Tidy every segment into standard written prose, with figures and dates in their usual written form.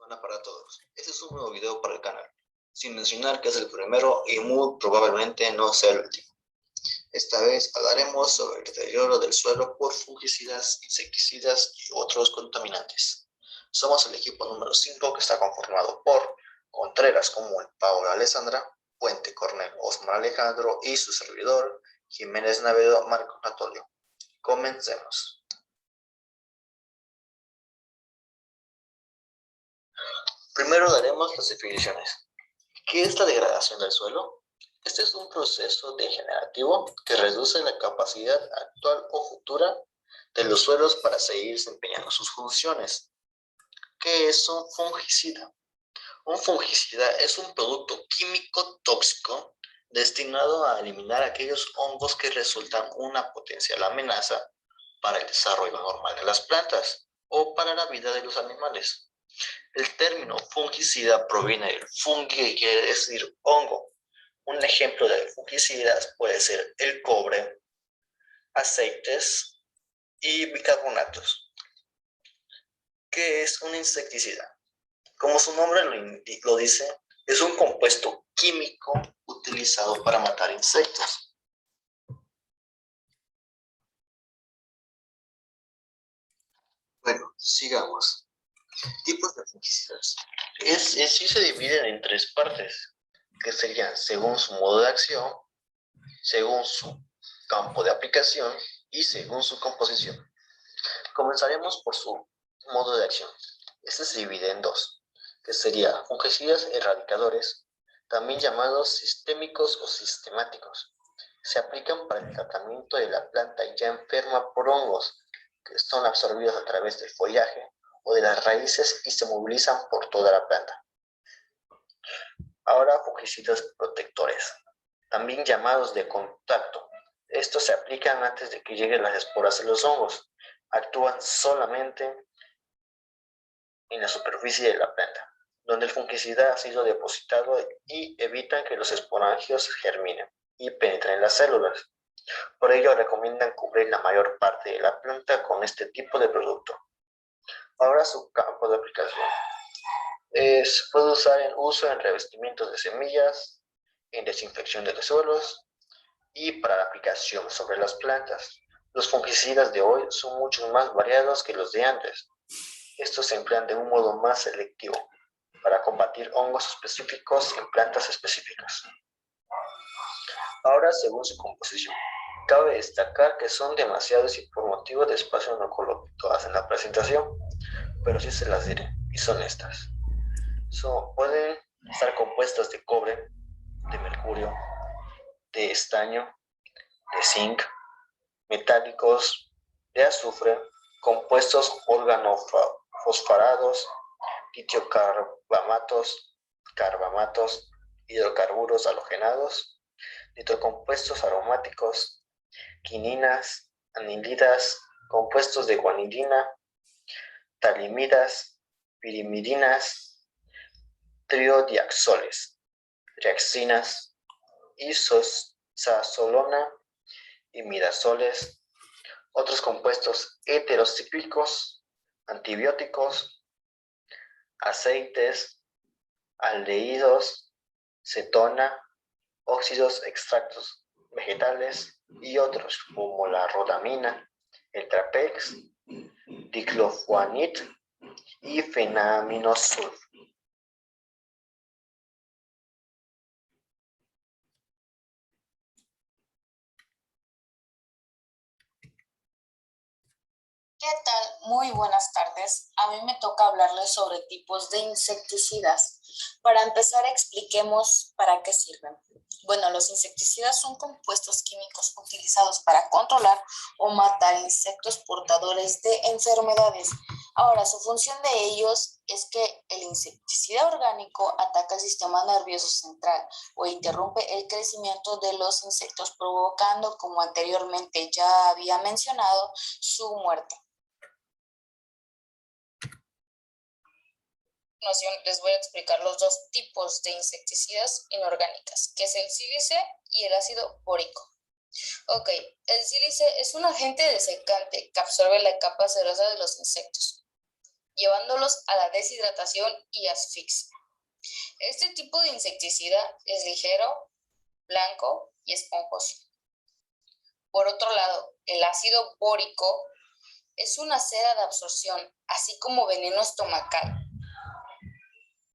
Buenas para todos. Este es un nuevo video para el canal, sin mencionar que es el primero y muy probablemente no sea el último. Esta vez hablaremos sobre el deterioro del suelo por fungicidas, insecticidas y otros contaminantes. Somos el equipo número 5 que está conformado por Contreras Común, Paola Alessandra, Puente Cornel, Osmar Alejandro y su servidor, Jiménez Navedo, Marco Anatolio. Comencemos. Primero daremos las definiciones. ¿Qué es la degradación del suelo? Este es un proceso degenerativo que reduce la capacidad actual o futura de los suelos para seguir desempeñando sus funciones. ¿Qué es un fungicida? Un fungicida es un producto químico tóxico destinado a eliminar aquellos hongos que resultan una potencial amenaza para el desarrollo normal de las plantas o para la vida de los animales. El término fungicida proviene del fungi, que quiere decir hongo. Un ejemplo de fungicidas puede ser el cobre, aceites y bicarbonatos. ¿Qué es un insecticida? Como su nombre lo dice, es un compuesto químico utilizado para matar insectos. Bueno, sigamos. Tipos de fungicidas. Sí se dividen en tres partes, que serían según su modo de acción, según su campo de aplicación y según su composición. Comenzaremos por su modo de acción. Este se divide en dos, que sería fungicidas erradicadores, también llamados sistémicos o sistemáticos. Se aplican para el tratamiento de la planta ya enferma por hongos, que son absorbidos a través del follaje o de las raíces y se movilizan por toda la planta. Ahora, fungicidas protectores, también llamados de contacto. Estos se aplican antes de que lleguen las esporas de los hongos. Actúan solamente en la superficie de la planta, donde el fungicida ha sido depositado y evitan que los esporangios germinen y penetren las células. Por ello, recomiendan cubrir la mayor parte de la planta con este tipo de producto. Ahora, su campo de aplicación. Se puede usar en uso en revestimientos de semillas, en desinfección de los suelos y para la aplicación sobre las plantas. Los fungicidas de hoy son mucho más variados que los de antes. Estos se emplean de un modo más selectivo para combatir hongos específicos en plantas específicas. Ahora, según su composición, cabe destacar que son demasiados y por motivo de espacio no coloco todas en la presentación, pero sí se las diré, y son estas. Pueden estar compuestas de cobre, de mercurio, de estaño, de zinc, metálicos, de azufre, compuestos organofosforados, titiocarbamatos, carbamatos, hidrocarburos halogenados, nitrocompuestos aromáticos, quininas, anilidas, compuestos de guanidina, talimidas, pirimidinas, triodiazoles, triaxinas, isosazolona, imidazoles, otros compuestos heterocíclicos, antibióticos, aceites, aldehídos, cetona, óxidos extractos vegetales y otros como la rodamina, el trapex, diclofenamid y fenaminosulf. ¿Qué tal? Muy buenas tardes. A mí me toca hablarles sobre tipos de insecticidas. Para empezar, expliquemos para qué sirven. Bueno, los insecticidas son compuestos químicos utilizados para controlar o matar insectos portadores de enfermedades. Ahora, su función de ellos es que el insecticida orgánico ataca el sistema nervioso central o interrumpe el crecimiento de los insectos, provocando, como anteriormente ya había mencionado, su muerte. Les voy a explicar los dos tipos de insecticidas inorgánicas, que es el sílice y el ácido bórico. Ok, el sílice es un agente desecante que absorbe la capa cerosa de los insectos. llevándolos a la deshidratación y asfixia. Este tipo de insecticida es ligero, blanco y esponjoso. Por otro lado, el ácido bórico es una cera de absorción, así como veneno estomacal.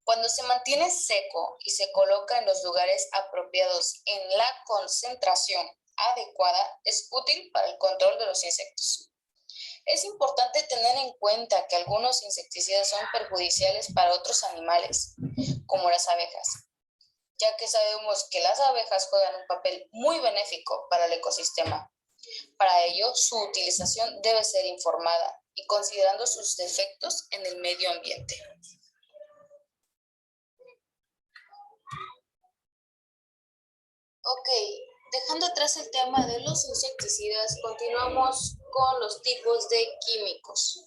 Cuando se mantiene seco y se coloca en los lugares apropiados en la concentración adecuada, es útil para el control de los insectos. Es importante tener en cuenta que algunos insecticidas son perjudiciales para otros animales, como las abejas, ya que sabemos que las abejas juegan un papel muy benéfico para el ecosistema. Para ello, su utilización debe ser informada y considerando sus efectos en el medio ambiente. Ok, dejando atrás el tema de los insecticidas, continuamos con los tipos de químicos.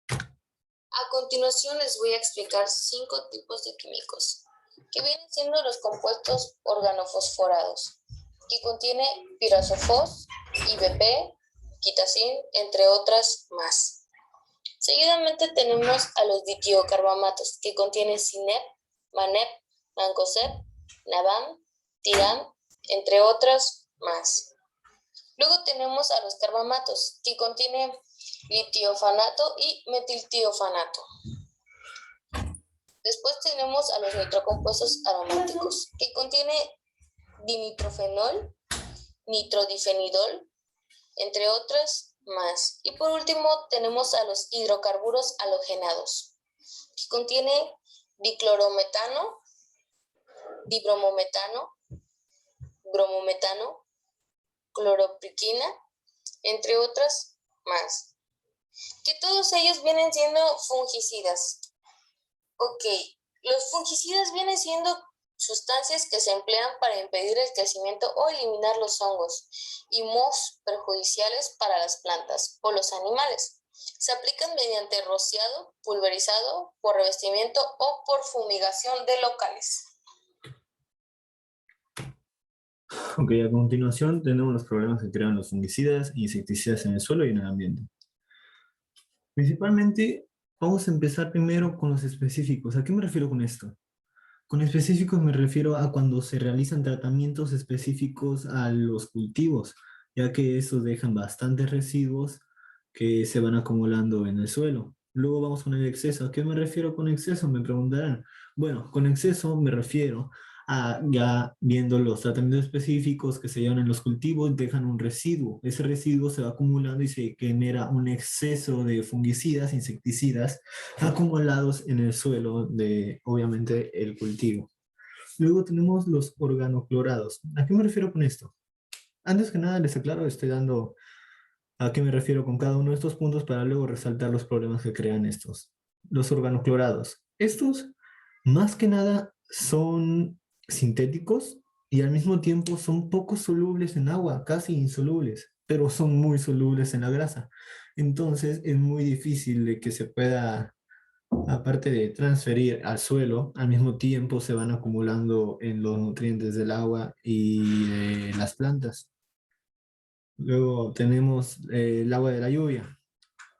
A continuación les voy a explicar 5 tipos de químicos, que vienen siendo los compuestos organofosforados, que contiene pirazofos, IBP, quitacin, entre otras más. Seguidamente tenemos a los ditiocarbamatos, que contienen CINEP, MANEP, mancozeb, NABAM, TIRAM, entre otras más. Luego tenemos a los carbamatos, que contienen litiofanato y metiltiofanato. Después tenemos a los nitrocompuestos aromáticos, que contienen dinitrofenol, nitrodifenidol, entre otras más. Y por último tenemos a los hidrocarburos halogenados, que contienen diclorometano, dibromometano, bromometano, cloropriquina, entre otras más. Que todos ellos vienen siendo fungicidas. Ok, los fungicidas vienen siendo sustancias que se emplean para impedir el crecimiento o eliminar los hongos y mohos perjudiciales para las plantas o los animales. Se aplican mediante rociado, pulverizado, por revestimiento o por fumigación de locales. Ok, a continuación tenemos los problemas que crean los fungicidas e insecticidas en el suelo y en el ambiente. Principalmente, vamos a empezar primero con los específicos. ¿A qué me refiero con esto? Con específicos me refiero a cuando se realizan tratamientos específicos a los cultivos, ya que esos dejan bastantes residuos que se van acumulando en el suelo. Luego vamos con el exceso. ¿A qué me refiero con exceso? Me preguntarán. Bueno, con exceso me refiero a ya viendo los tratamientos específicos que se llevan en los cultivos, dejan un residuo. Ese residuo se va acumulando y se genera un exceso de fungicidas, insecticidas, acumulados en el suelo de, obviamente, el cultivo. Luego tenemos los organoclorados. ¿A qué me refiero con esto? Antes que nada les aclaro, estoy dando a qué me refiero con cada uno de estos puntos para luego resaltar los problemas que crean estos. Los organoclorados. Estos, más que nada, son sintéticos y al mismo tiempo son poco solubles en agua, casi insolubles, pero son muy solubles en la grasa. Entonces es muy difícil de que se pueda, aparte de transferir al suelo, al mismo tiempo se van acumulando en los nutrientes del agua y de las plantas. Luego tenemos el agua de la lluvia.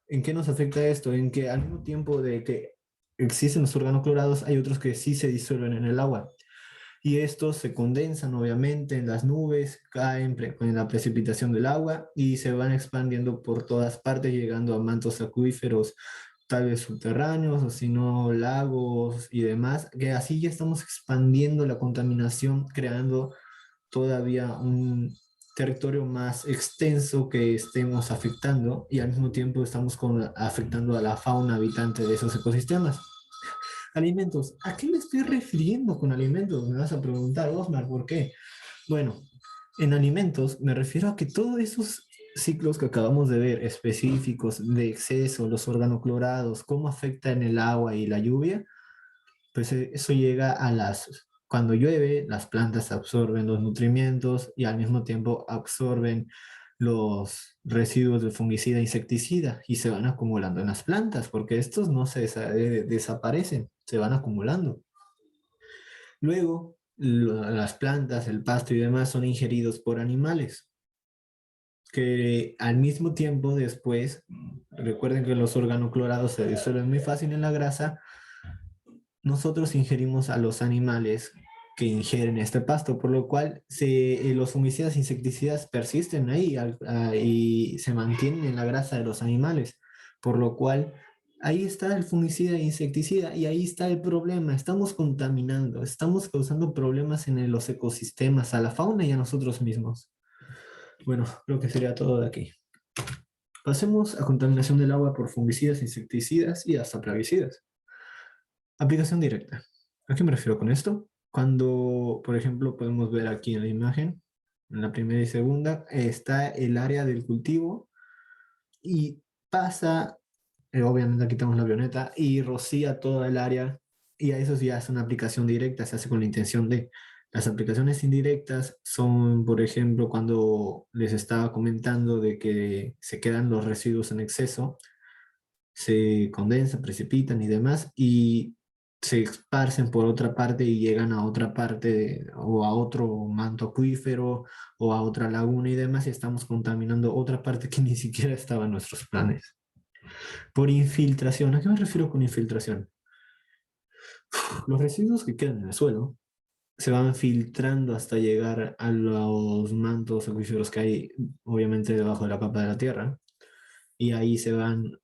¿En qué nos afecta esto? En que al mismo tiempo de que existen los organoclorados, hay otros que sí se disuelven en el agua. Y estos se condensan obviamente en las nubes, caen con la precipitación del agua y se van expandiendo por todas partes, llegando a mantos acuíferos, tal vez subterráneos o si no lagos y demás, que así ya estamos expandiendo la contaminación, creando todavía un territorio más extenso que estemos afectando y al mismo tiempo estamos afectando a la fauna habitante de esos ecosistemas. Alimentos. ¿A qué me estoy refiriendo con alimentos? Me vas a preguntar, Osmar, ¿por qué? Bueno, en alimentos me refiero a que todos esos ciclos que acabamos de ver, específicos de exceso, los organoclorados, cómo afecta en el agua y la lluvia, pues eso llega a cuando llueve, las plantas absorben los nutrimentos y al mismo tiempo absorben los residuos de fungicida e insecticida y se van acumulando en las plantas, porque estos no se desaparecen, se van acumulando. Luego, las plantas, el pasto y demás son ingeridos por animales. que al mismo tiempo después, recuerden que los organoclorados se disuelven muy fácil en la grasa, nosotros ingerimos a los animales que ingieren este pasto, por lo cual los fungicidas insecticidas persisten ahí y se mantienen en la grasa de los animales, por lo cual ahí está el fungicida e insecticida y ahí está el problema. Estamos contaminando, estamos causando problemas en los ecosistemas, a la fauna y a nosotros mismos. Bueno, creo que sería todo de aquí. Pasemos a contaminación del agua por fungicidas, insecticidas y hasta plaguicidas. Aplicación directa. ¿A qué me refiero con esto? Cuando, por ejemplo, podemos ver aquí en la imagen, en la primera y segunda, está el área del cultivo y pasa, obviamente aquí tenemos la avioneta, y rocía toda el área, y a eso ya es una aplicación directa, se hace con la intención de. Las aplicaciones indirectas son, por ejemplo, cuando les estaba comentando de que se quedan los residuos en exceso, se condensan, precipitan y demás, y se esparcen por otra parte y llegan a otra parte o a otro manto acuífero o a otra laguna y demás, y estamos contaminando otra parte que ni siquiera estaba en nuestros planes. Por infiltración, ¿a qué me refiero con infiltración? Los residuos que quedan en el suelo se van filtrando hasta llegar a los mantos acuíferos que hay, obviamente, debajo de la capa de la tierra, y ahí se van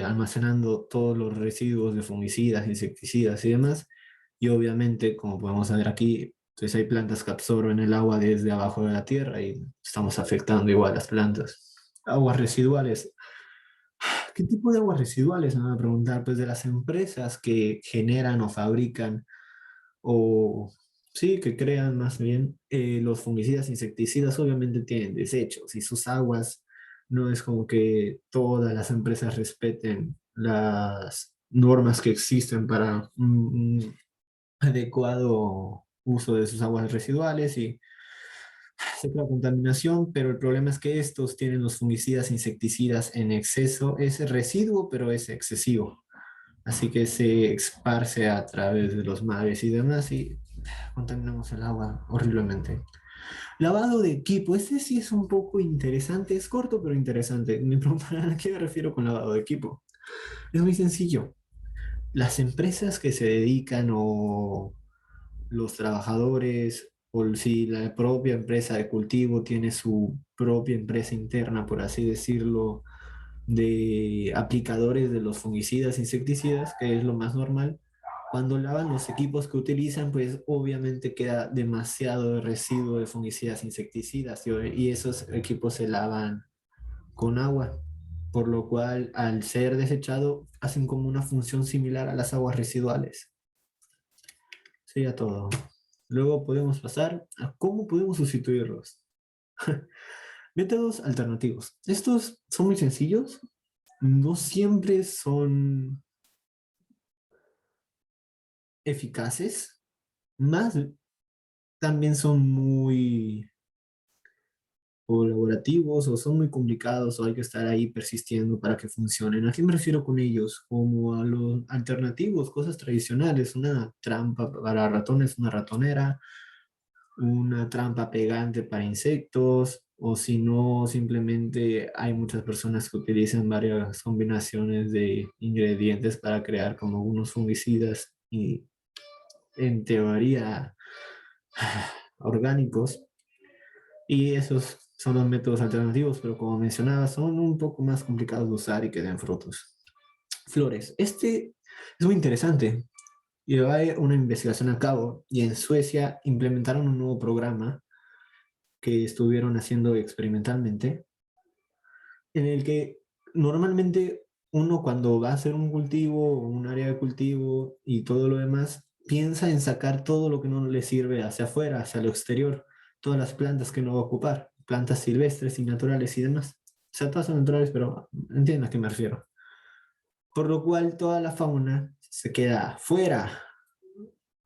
almacenando todos los residuos de fungicidas, insecticidas y demás. Y obviamente, como podemos ver aquí, pues hay plantas que absorben el agua desde abajo de la tierra y estamos afectando igual las plantas. Aguas residuales. ¿Qué tipo de aguas residuales? Me van a preguntar, pues de las empresas que generan o fabrican o sí, que crean más bien los fungicidas, insecticidas, obviamente tienen desechos y sus aguas no es como que todas las empresas respeten las normas que existen para un adecuado uso de sus aguas residuales y se crea contaminación, pero el problema es que estos tienen los fungicidas, insecticidas en exceso. Es residuo, pero es excesivo. Así que se esparce a través de los mares y demás y contaminamos el agua horriblemente. Lavado de equipo, este sí es un poco interesante, es corto pero interesante. Me preguntarán a qué me refiero con lavado de equipo. Es muy sencillo. Las empresas que se dedican o los trabajadores o si la propia empresa de cultivo tiene su propia empresa interna, por así decirlo, de aplicadores de los fungicidas, insecticidas, que es lo más normal. Cuando lavan los equipos que utilizan, pues obviamente queda demasiado residuo de fungicidas, insecticidas y esos equipos se lavan con agua, por lo cual al ser desechado hacen como una función similar a las aguas residuales. Sería todo. Luego podemos pasar a cómo podemos sustituirlos. Métodos alternativos. Estos son muy sencillos, no siempre son eficaces, más también son muy colaborativos o son muy complicados o hay que estar ahí persistiendo para que funcionen. ¿A qué me refiero con ellos? Como a los alternativos, cosas tradicionales, una trampa para ratones, una ratonera, una trampa pegante para insectos, o si no, simplemente hay muchas personas que utilizan varias combinaciones de ingredientes para crear como unos fungicidas y en teoría orgánicos. Y esos son los métodos alternativos, pero como mencionaba, son un poco más complicados de usar y que den frutos. Flores. Este es muy interesante. Lleva una investigación a cabo y en Suecia implementaron un nuevo programa que estuvieron haciendo experimentalmente, en el que normalmente uno cuando va a hacer un cultivo o un área de cultivo y todo lo demás, piensa en sacar todo lo que no le sirve hacia afuera, hacia lo exterior, todas las plantas que no va a ocupar, plantas silvestres y naturales y demás. O sea, todas son naturales, pero entienden a qué me refiero. Por lo cual toda la fauna se queda fuera.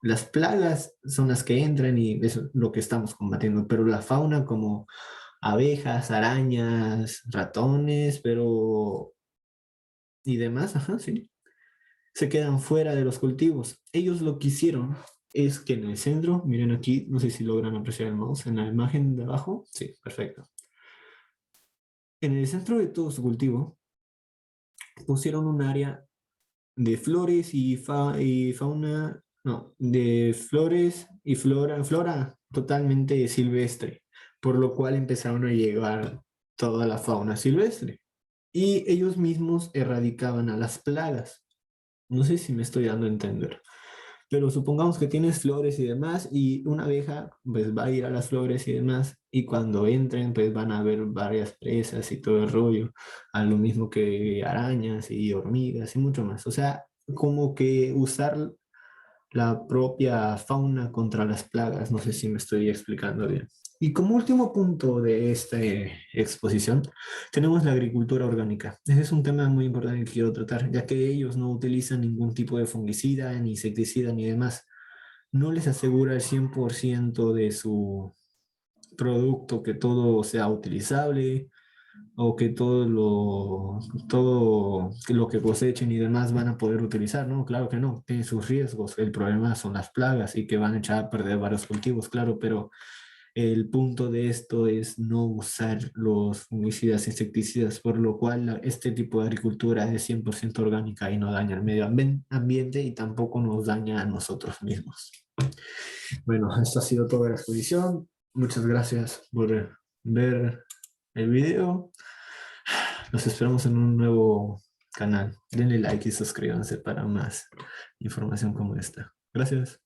Las plagas son las que entran y eso es lo que estamos combatiendo, pero la fauna como abejas, arañas, ratones, pero y demás, ajá, sí, se quedan fuera de los cultivos. Ellos lo que hicieron es que en el centro, miren aquí, no sé si logran apreciar el mouse en la imagen de abajo, sí, perfecto. En el centro de todo su cultivo pusieron un área de flores y fauna, no, de flores y flora totalmente silvestre, por lo cual empezaron a llegar toda la fauna silvestre. Y ellos mismos erradicaban a las plagas. No sé si me estoy dando a entender. Pero supongamos que tienes flores y demás, y una abeja pues va a ir a las flores y demás, y cuando entren pues van a haber varias presas y todo el rollo, a lo mismo que arañas y hormigas y mucho más. O sea, como que usar la propia fauna contra las plagas, no sé si me estoy explicando bien. Y como último punto de esta exposición, tenemos la agricultura orgánica. Ese es un tema muy importante que quiero tratar, ya que ellos no utilizan ningún tipo de fungicida, ni insecticida, ni demás. No les asegura el 100% de su producto que todo sea utilizable o que todo lo que cosechen y demás van a poder utilizar, ¿no? Claro que no, tiene sus riesgos. El problema son las plagas y que van a echar a perder varios cultivos, claro, pero el punto de esto es no usar los fungicidas, insecticidas, por lo cual este tipo de agricultura es 100% orgánica y no daña al medio ambiente y tampoco nos daña a nosotros mismos. Bueno, esto ha sido toda la exposición. Muchas gracias por ver el video. Los esperamos en un nuevo canal. Denle like y suscríbanse para más información como esta. Gracias.